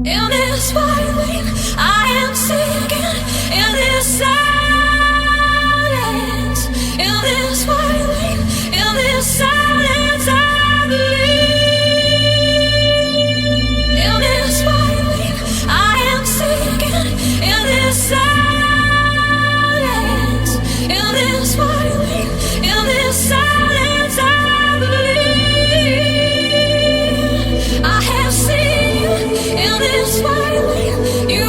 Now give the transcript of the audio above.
In this violin, I am singing. In this silence, in this violin, in this silence, I believe. In this violin, I am singing. In this silence, in this violin, in this silence, I believe. I have seen you in this violin. You